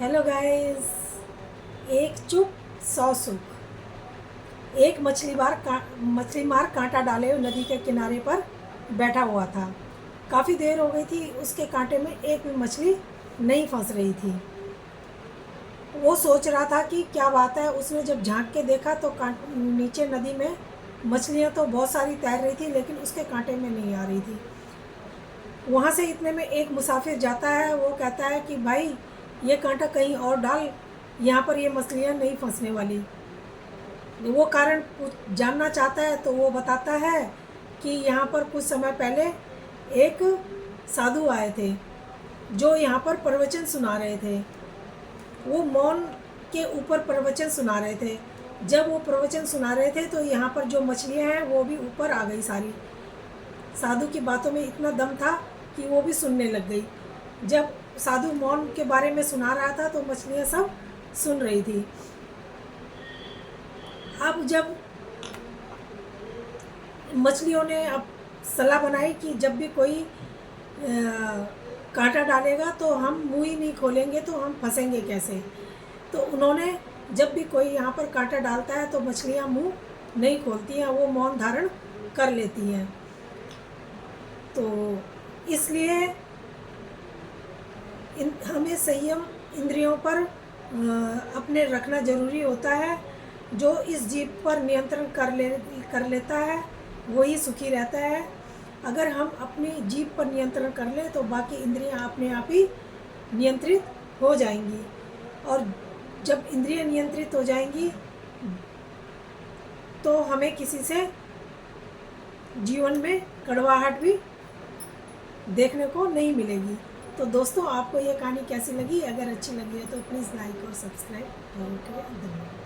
Hello guys. एक चुप सौ सुख। एक मछली मार कांटा डाले हुए नदी के किनारे पर बैठा हुआ था। काफ़ी देर हो गई थी, उसके कांटे में एक भी मछली नहीं फंस रही थी। वो सोच रहा था कि क्या बात है। उसने जब झांक के देखा तो नीचे नदी में मछलियाँ तो बहुत सारी तैर रही थी, लेकिन उसके कांटे में नहीं आ रही थी। वहाँ से इतने में एक मुसाफिर जाता है। वो कहता है कि भाई, ये कांटा कहीं और डाल, यहाँ पर ये मछलियाँ नहीं फंसने वाली। वो कारण जानना चाहता है तो वो बताता है कि यहाँ पर कुछ समय पहले एक साधु आए थे जो यहाँ पर प्रवचन सुना रहे थे। वो मौन के ऊपर प्रवचन सुना रहे थे। जब वो प्रवचन सुना रहे थे तो यहाँ पर जो मछलियाँ हैं वो भी ऊपर आ गई सारी। साधु की बातों में इतना दम था कि वो भी सुनने लग गई। जब साधु मौन के बारे में सुना रहा था तो मछलियाँ सब सुन रही थी। अब जब मछलियों ने अब सलाह बनाई कि जब भी कोई कांटा डालेगा तो हम मुंह ही नहीं खोलेंगे, तो हम फंसेंगे कैसे। तो उन्होंने, जब भी कोई यहाँ पर कांटा डालता है तो मछलियाँ मुंह नहीं खोलती हैं, वो मौन धारण कर लेती हैं। तो इसलिए हमें संयम इंद्रियों पर अपने रखना ज़रूरी होता है। जो इस जीव पर नियंत्रण कर लेता है वही सुखी रहता है। अगर हम अपनी जीभ पर नियंत्रण कर लें तो बाकी इंद्रियां अपने आप ही नियंत्रित हो जाएंगी। और जब इंद्रियां नियंत्रित हो जाएंगी तो हमें किसी से जीवन में कड़वाहट भी देखने को नहीं मिलेगी। तो दोस्तों, आपको ये कहानी कैसी लगी? अगर अच्छी लगी है तो प्लीज़ लाइक और सब्सक्राइब जरूर करें। धन्यवाद।